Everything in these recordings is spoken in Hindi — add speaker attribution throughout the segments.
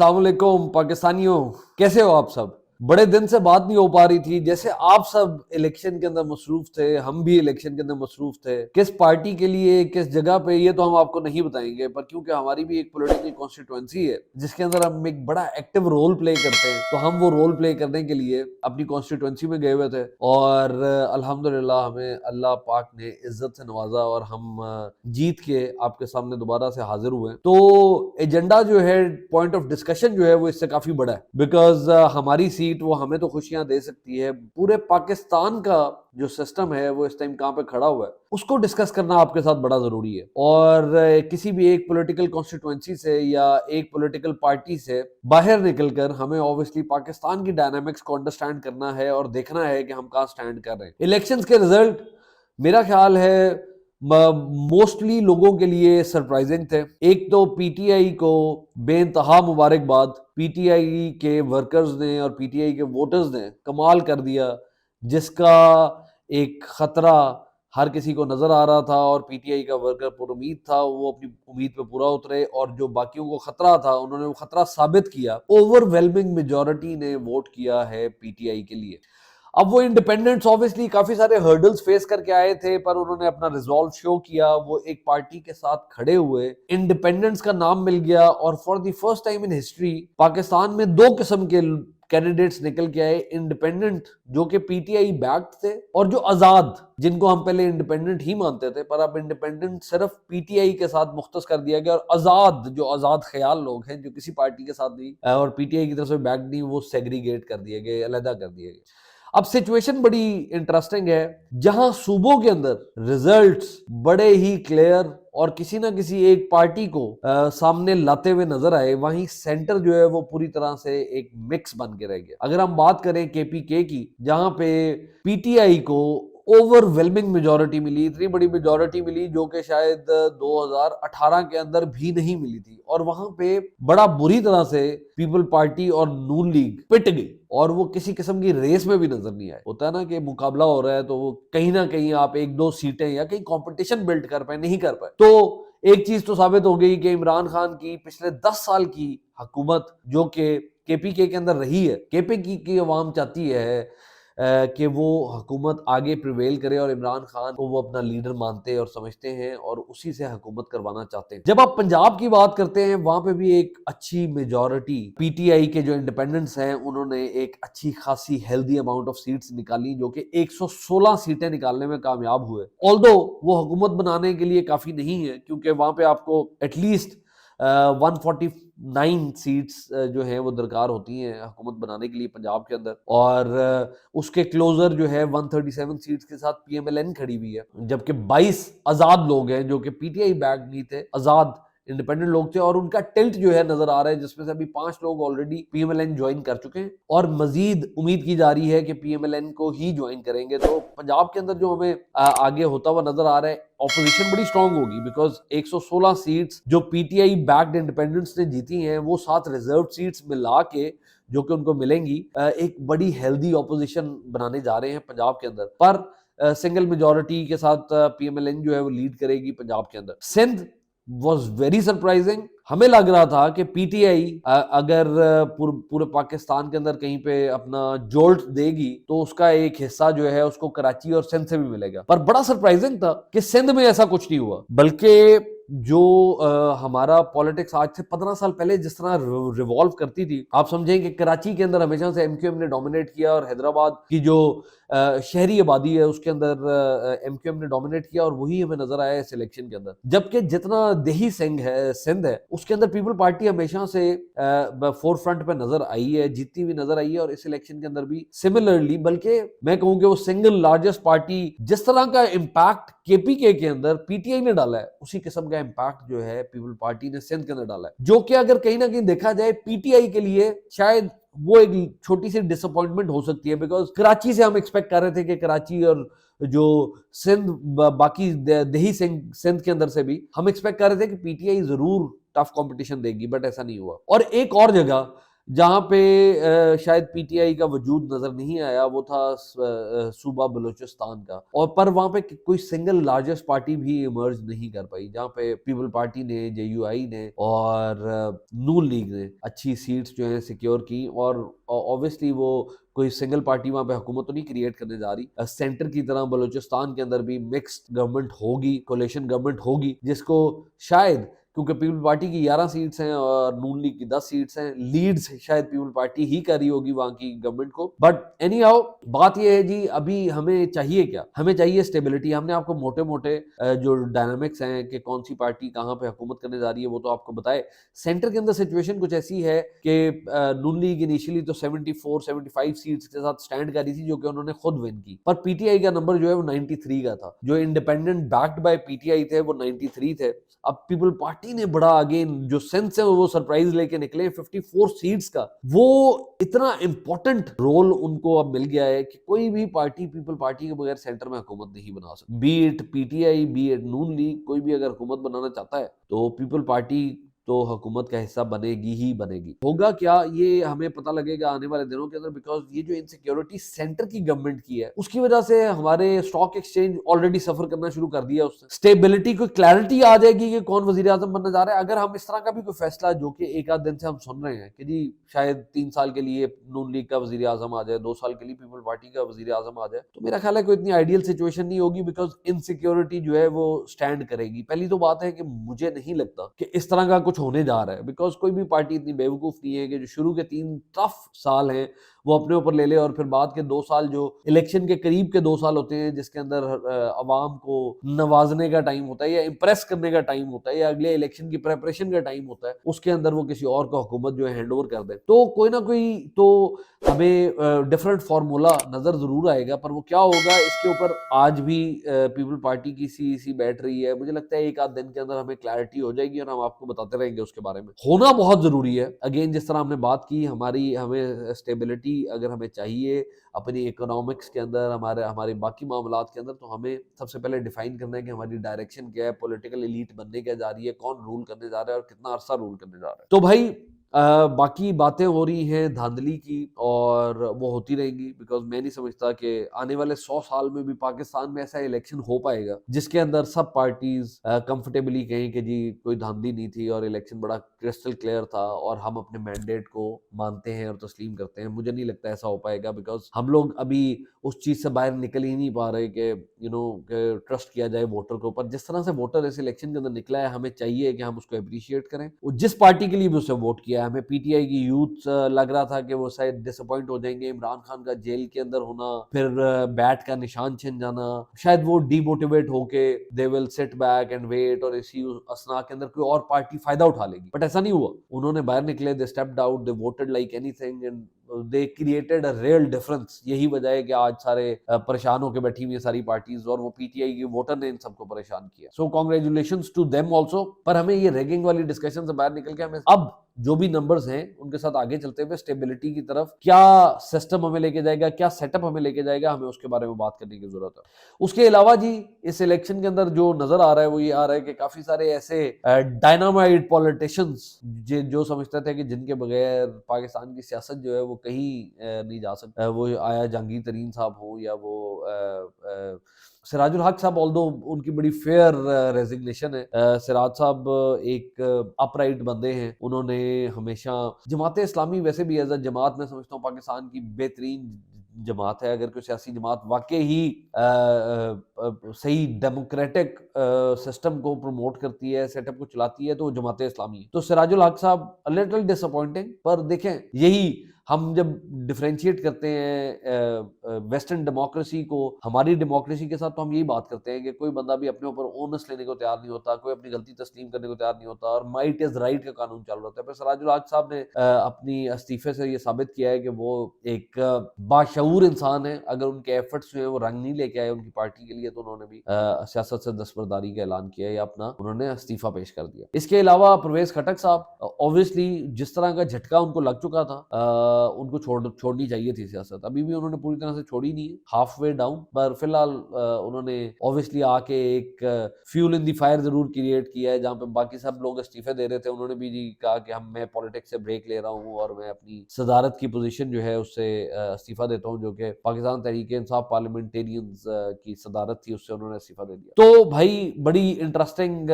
Speaker 1: अस्सलाम वालेकुम पाकिस्तानियों, कैसे हो आप सब। बड़े दिन से बात नहीं हो पा रही थी। जैसे आप सब इलेक्शन के अंदर मसरूफ थे, हम भी इलेक्शन के अंदर मसरूफ थे। किस पार्टी के लिए, किस जगह पे, ये तो हम आपको नहीं बताएंगे, पर क्योंकि हमारी भी एक पॉलिटिकल कॉन्स्टिट्यूएंसी है जिसके अंदर हम एक बड़ा एक्टिव रोल प्ले करते हैं, तो हम वो रोल प्ले करने के लिए अपनी कॉन्स्टिट्यूएंसी में गए हुए थे और अल्हम्दुलिल्लाह हमें अल्लाह पाक ने इज्जत से नवाजा और हम जीत के आपके सामने दोबारा से हाजिर हुए। तो एजेंडा जो है, पॉइंट ऑफ डिस्कशन जो है, वो इससे काफी बड़ा है। बिकॉज हमारी सीट वो हमें तो खुशियां दे सकती है, पूरे पाकिस्तान का जो सिस्टम है वो इस टाइम कहां पे खड़ा हुआ है उसको डिस्कस करना आपके साथ बड़ा जरूरी है। और किसी भी एक पॉलिटिकल कॉन्स्टिट्यूएंसी से या एक पॉलिटिकल पार्टी से बाहर निकलकर हमें ऑब्वियसली पाकिस्तान की डायनामिक्स को अंडरस्टैंड करना है और देखना है कि हम कहां स्टैंड कर रहे हैं। इलेक्शंस के रिजल्ट मेरा ख्याल है मोस्टली लोगों के लिए सरप्राइजिंग थे। एक तो पीटीआई को बेइंतहा मुबारकबाद, पीटीआई के वर्कर्स ने और पीटीआई के वोटर्स ने कमाल कर दिया, जिसका एक खतरा हर किसी को नजर आ रहा था और पीटीआई का वर्कर पुरुमीद था, वो अपनी उम्मीद पे पूरा उतरे और जो बाकियों को खतरा था उन्होंने वो खतरा साबित किया। ओवरवेलमिंग मेजॉरिटी ने वोट किया है पीटीआई के लिए। अब वो इंडिपेंडेंट्स ऑब्वियसली काफी सारे हर्डल्स फेस करके आए थे, पर उन्होंने अपना रिजॉल्व शो किया, वो एक पार्टी के साथ खड़े हुए, इंडिपेंडेंस का नाम मिल गया और for the first time in history Pakistan में दो किस्म के कैंडिडेट्स निकल के आए। इंडिपेंडेंट जो कि पीटीआई बैक्ड थे और जो आजाद, जिनको हम पहले इंडिपेंडेंट ही मानते थे, पर अब इंडिपेंडेंट सिर्फ पीटीआई के साथ मुख्तस कर दिया गया और आजाद जो आजाद ख्याल लोग हैं जो किसी पार्टी के साथ नहीं और पीटीआई की तरफ से बैक्ड नहीं, वो सेग्रीगेट कर दिए गए, अलहदा कर दिए गए। अब सिचुएशन बड़ी इंटरेस्टिंग है, जहां सूबों के अंदर रिजल्ट्स बड़े ही क्लियर और किसी ना किसी एक पार्टी को सामने लाते हुए नजर आए, वहीं सेंटर जो है वो पूरी तरह से एक मिक्स बन के रह गया। अगर हम बात करें केपीके की, जहां पे पीटीआई को ओवरवेलमिंग मेजॉरिटी मिली, इतनी बड़ी मेजॉरिटी मिली जो कि शायद 2018 के अंदर भी नहीं मिली थी, और वहां पे बड़ा बुरी तरह से पीपल पार्टी और नून लीग पिट गई और वो किसी किस्म की रेस में भी नजर नहीं आए। होता है ना कि मुकाबला हो रहा है तो वो कहीं ना कहीं आप एक दो सीटें या कहीं कंपटीशन बिल्ड कर पाए, नहीं कर पाए। तो एक चीज तो साबित हो गई कि इमरान खान की पिछले 10 साल की हुकूमत जो कि केपीके के अंदर रही है, केपीके की अवाम चाहती है कि वो हुकूमत आगे प्रिवेल करे और इमरान खान को वो अपना लीडर मानते और समझते हैं और उसी से हुकूमत करवाना चाहते हैं। जब आप पंजाब की बात करते हैं, वहां पे भी एक अच्छी मेजॉरिटी पीटीआई के जो इंडिपेंडेंट्स हैं उन्होंने एक अच्छी खासी हेल्दी अमाउंट ऑफ सीट्स निकाली, जो कि 116 सीटें निकालने में कामयाब हुए। ऑल्दो वो हुकूमत बनाने के लिए काफी नहीं है, क्योंकि वहां पे आपको एटलीस्ट 149 सीट्स जो है वो दरकार होती हैं हुकूमत बनाने के लिए पंजाब के अंदर, और उसके क्लोजर जो है 137 सीट्स के साथ पीएमएलएन खड़ी हुई है, जबकि 22 आजाद लोग हैं जो कि पीटीआई बैक नहीं थे, आजाद इंडिपेंडेंट लोग थे, और उनका टिल्ट जो है नजर आ रहा है, जिसमें से अभी 5 लोग ऑलरेडी पीएमएलएन ज्वाइन कर चुके हैं और मजीद उम्मीद की जा रही है कि पीएमएलएन को ही ज्वाइन करेंगे। तो पंजाब के अंदर जो हमें आगे होता हुआ नजर आ रहा है, ऑपोजिशन बड़ी स्ट्रांग होगी, बिकॉज 116 सीट्स जो पीटीआई बैक्ड इंडिपेंडेंट्स ने जीती हैं, वो 7 रिजर्व सीट्स मिला के जो कि उनको मिलेंगी, एक बड़ी हेल्दी ऑपोजिशन बनाने जा रहे हैं पंजाब के अंदर। पर सिंगल मेजॉरिटी के साथ पीएमएलएन जो है वो लीड करेगी पंजाब के अंदर। Sindh was very surprising. हमें लग रहा था कि पीटीआई अगर पूरे पाकिस्तान के अंदर कहीं पे अपना जोल्ट देगी तो उसका एक हिस्सा जो है उसको कराची और सिंध से भी मिलेगा, पर बड़ा सरप्राइजिंग था कि सिंध में ऐसा कुछ नहीं हुआ। बल्कि जो हमारा पॉलिटिक्स आज से 15 साल पहले जिस तरह रिवॉल्व करती थी, आप समझें कि कराची के अंदर हमेशा से एमक्यूएम ने डोमिनेट किया और हैदराबाद की जो शहरी आबादी है उसके अंदर एमक्यूएम ने डोमिनेट किया, और वही हमें नजर आया इस इलेक्शन के अंदर। जबकि जितना देही सिंध है उसके अंदर पीपल पार्टी हमेशा से फोर फ्रंट पे नजर आई है, जीतती हुई नजर आई है, और इस इलेक्शन के अंदर भी सिमिलरली, बल्कि मैं कहूं कि वो सिंगल लार्जेस्ट पार्टी, जिस तरह का इम्पैक्ट केपीके के अंदर पीटीआई ने डाला है, उसी किस्म का इम्पैक्ट जो है पीपल पार्टी ने सिंध के अंदर डाला है, जो कि अगर कहीं ना कहीं देखा जाए पीटीआई के लिए शायद वो एक छोटी सी डिसअपॉइंटमेंट हो सकती है। बिकॉज कराची से हम एक्सपेक्ट कर रहे थे कि कराची और जो सिंध, बाकी देही सिंध के अंदर से भी हम एक्सपेक्ट कर रहे थे कि पीटीआई जरूर टफ कंपटीशन देगी, बट ऐसा नहीं हुआ। और एक और जगह जहां पे शायद पीटीआई का वजूद नजर नहीं आया, वो था सूबा बलूचिस्तान का, और पर वहां पे कोई सिंगल लार्जेस्ट पार्टी भी इमर्ज नहीं कर पाई, जहां पे पीपल पार्टी ने, जेयूआई ने और नून लीग ने अच्छी सीट्स जो है सिक्योर की। और ऑब्वियसली वो कोई सिंगल पार्टी वहां पे हुकूमत तो नहीं क्रिएट करने जा रही। सेंटर की तरह बलूचिस्तान के अंदर भी मिक्स्ड गवर्नमेंट होगी, कोलिशन गवर्नमेंट होगी, जिसको शायद, क्योंकि पीपल पार्टी की 11 सीट्स हैं और नून लीग की 10 सीट्स हैं, लीड्स शायद पीपल पार्टी ही कर रही होगी वहां की गवर्नमेंट को। बट एनी हाउ, बात यह है जी, अभी हमें चाहिए क्या? हमें चाहिए स्टेबिलिटी। हमने आपको मोटे मोटे जो डायनामिक्स हैं कि कौन सी पार्टी कहां पे हुकूमत करने जा रही है वो तो आपको बताए। सेंटर के अंदर सिचुएशन कुछ ऐसी है कि नून लीग इनिशियली तो 74-75 सीट्स के साथ स्टैंड कर रही थी, जो कि उन्होंने खुद विन की, पर पीटीआई का नंबर जो है वो 93 का था। जो इंडिपेंडेंट बैक्ड बाय पीटीआई थे वो 93 थे। अब पीपल पार्टी ने बड़ा, अगेन जो सेंस है वो सरप्राइज लेके निकले 54 सीट्स का। वो इतना इंपॉर्टेंट रोल उनको अब मिल गया है कि कोई भी पार्टी पीपल पार्टी के बगैर सेंटर में हुकूमत नहीं बना सकती। B it PTI, B it Noon league, कोई भी अगर हुकूमत बनाना चाहता है तो पीपल पार्टी तो हुकूमत का हिस्सा बनेगी ही बनेगी। होगा क्या ये हमें पता लगेगा आने वाले दिनों के अंदर, बिकॉज ये जो इनसिक्योरिटी सेंटर की गवर्नमेंट की है उसकी वजह से हमारे स्टॉक एक्सचेंज ऑलरेडी सफर करना शुरू कर दिया। उससे स्टेबिलिटी को क्लैरिटी आ जाएगी कि कौन वजीर आजम बनने जा रहा है। अगर हम इस तरह का भी कोई फैसला, जो कि एक आध दिन से हम सुन रहे हैं कि जी शायद 3 साल के लिए नून लीग का वजीर आजम आ जाए, 2 साल के लिए पीपल पार्टी का वजीर आजम आ जाए, तो मेरा ख्याल है कोई इतनी आइडियल सिचुएशन नहीं होगी, बिकॉज इनसिक्योरिटी जो है वो स्टैंड करेगी। पहली तो बात है कि मुझे नहीं लगता कि इस तरह का कुछ होने जा रहा है, बिकॉज कोई भी पार्टी इतनी बेवकूफ नहीं है कि जो शुरू के 3 टफ साल हैं वो अपने ऊपर ले ले और फिर बाद के 2 साल जो इलेक्शन के करीब के 2 साल होते हैं, जिसके अंदर अवाम को नवाजने का टाइम होता है या इंप्रेस करने का टाइम होता है या अगले इलेक्शन की प्रेपरेशन का टाइम होता है, उसके अंदर वो किसी और को हुकूमत जो है हैंड ओवर कर दे। तो कोई ना कोई तो हमें डिफरेंट फार्मूला नजर जरूर आएगा, पर वो क्या होगा इसके ऊपर आज भी पीपल पार्टी की सी बैठ रही है। मुझे लगता है एक आध दिन के अंदर हमें क्लैरिटी हो जाएगी और हम आपको बताते रहेंगे उसके बारे में। होना बहुत जरूरी है। अगेन जिस तरह हमने बात की, हमें स्टेबिलिटी अगर हमें चाहिए अपनी इकोनॉमिक्स के अंदर, हमारे बाकी मामलात के अंदर, तो हमें सबसे पहले डिफाइन करना है कि हमारी डायरेक्शन क्या है, पॉलिटिकल एलीट बनने क्या जा रही है, कौन रूल करने जा रहा है और कितना अरसा रूल करने जा रहा है। तो भाई बाकी बातें हो रही हैं धांधली की और वो होती रहेंगी, बिकॉज मैं नहीं समझता कि आने वाले 100 साल में भी पाकिस्तान में ऐसा इलेक्शन हो पाएगा जिसके अंदर सब पार्टीज कंफर्टेबली कहें कि जी कोई धांधली नहीं थी और इलेक्शन बड़ा क्रिस्टल क्लियर था और हम अपने मैंडेट को मानते हैं और तस्लीम करते हैं। मुझे नहीं लगता ऐसा हो पाएगा, बिकॉज हम लोग अभी उस चीज से बाहर निकल ही नहीं पा रहे कि ट्रस्ट किया जाए वोटर के ऊपर। जिस तरह से वोटर इस इलेक्शन के अंदर निकला है, हमें चाहिए कि हम उसको अप्रिशिएट करें। वो जिस पार्टी के लिए भी उसे वोट किया, हमें पीटीआई की यूथ लग रहा था कि वो शायद डिसअपॉइंट हो जाएंगे, इमरान खान का जेल के अंदर होना, फिर बैट का निशान छिन जाना, शायद वो डीमोटिवेट होके they will sit back and wait और इसी असना के अंदर कोई और पार्टी फायदा उठा लेगी। बट ऐसा नहीं हुआ। उन्होंने बाहर निकले, they stepped out, they voted like anything and they created a real difference. यही वजह है कि आज सारे परेशान होकर बैठी हुई है सारी पार्टीज, और वो पीटीआई के वोटर ने इन सबको परेशान किया। So congratulations to them also. पर हमें ये रैगिंग वाली डिस्कशन से बाहर निकल के हमें अब जो भी नंबर्स हैं उनके साथ आगे चलते हुए स्टेबिलिटी की तरफ क्या सिस्टम हमें लेके जाएगा, क्या सेटअप हमें लेके जाएगा, हमें उसके बारे में बात करने की जरूरत है। उसके अलावा जी इस इलेक्शन के अंदर जो नजर आ रहा है वो ये आ रहा है कि काफी सारे ऐसे डायनामाइट पॉलिटिशियंस जो समझते थे कि जिनके बगैर पाकिस्तान की सियासत जो है वो कहीं नहीं जा सकता, वो आया जहांगीर तरीन साहब हो या वो सिराजुल हक साहब, ऑल्दो उनकी बड़ी फेयर रेजिग्नेशन है। सिराज साहब एक अपराइट बंदे हैं, उन्होंने हमेशा जमात इस्लामी, वैसे भी एज अ जमात मैं समझता हूँ पाकिस्तान की बेहतरीन जमात है। अगर कोई सियासी जमात वाकई ही सही डेमोक्रेटिक सिस्टम को प्रमोट करती है, सेटअप को चलाती है, तो वो जमात इस्लामी है। तो सिराजुल हक साहब लिटिल डिसअपॉइंटिंग, पर देखें यही हम जब डिफरेंशिएट करते हैं वेस्टर्न डेमोक्रेसी को हमारी डेमोक्रेसी के साथ, तो हम यही बात करते हैं कि कोई बंदा भी अपने ऊपर ओनस लेने को तैयार नहीं होता, कोई अपनी गलती तस्लीम करने को तैयार नहीं होता और माइट इज राइट का कानून चालू रहता है। पर सिराजुल हक साहब ने अपनी इस्तीफे से ये साबित किया है कि वो एक बाशऊर इंसान है। अगर उनके एफर्ट्स जो है वो रंग नहीं लेके आए उनकी पार्टी के लिए, तो उन्होंने भी सियासत से दस्तबरदारी का ऐलान किया या अपना उन्होंने इस्तीफा पेश कर दिया। इसके अलावा परवेज खटक साहब, ऑब्वियसली जिस तरह का झटका उनको लग चुका था उनको छोड़नी चाहिए थी सियासत। अभी भी उन्होंने पूरी तरह से छोड़ी नहीं है, हाफ वे डाउन, पर फिलहाल उन्होंने ऑब्वियसली आके एक फ्यूल इन दी फायर जरूर क्रिएट किया है। जहाँ पे बाकी सब लोग इस्तीफे दे रहे थे, उन्होंने भी जी कहा कि मैं पॉलिटिक्स से ब्रेक ले रहा हूँ और मैं अपनी सदारत की पोजीशन जो है उससे इस्तीफा देता हूँ, जो कि पाकिस्तान तहरीक इंसाफ पार्लियामेंटेरियंस की सदारत थी, उससे उन्होंने इस्तीफा दे दिया। तो भाई बड़ी इंटरेस्टिंग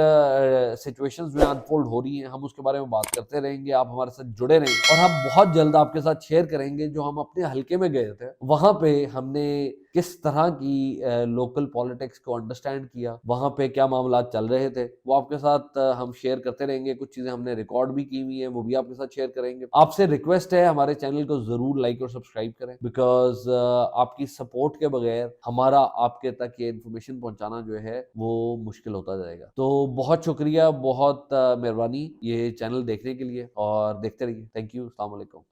Speaker 1: सिचुएशंस जो अनफोल्ड हो रही हैं, हम उसके बारे में बात करते रहेंगे। आप हमारे साथ जुड़े रहें और हम बहुत जल्द आपके साथ शेयर करेंगे जो हम अपने हल्के में गए थे, वहां पे हमने किस तरह की लोकल पॉलिटिक्स को अंडरस्टैंड किया, वहां पे क्या मामला चल रहे थे, वो आपके साथ हम शेयर करते रहेंगे। कुछ चीजें हमने रिकॉर्ड भी की हुई है, वो भी आपके साथ शेयर करेंगे। आपसे रिक्वेस्ट है हमारे चैनल को जरूर लाइक और सब्सक्राइब करें, बिकॉज आपकी सपोर्ट के बगैर हमारा आपके तक ये इन्फॉर्मेशन पहुंचाना जो है वो मुश्किल होता जाएगा। तो बहुत शुक्रिया, बहुत मेहरबानी ये चैनल देखने के लिए, और देखते रहिए। थैंक यू, अस्सलाम वालेकुम।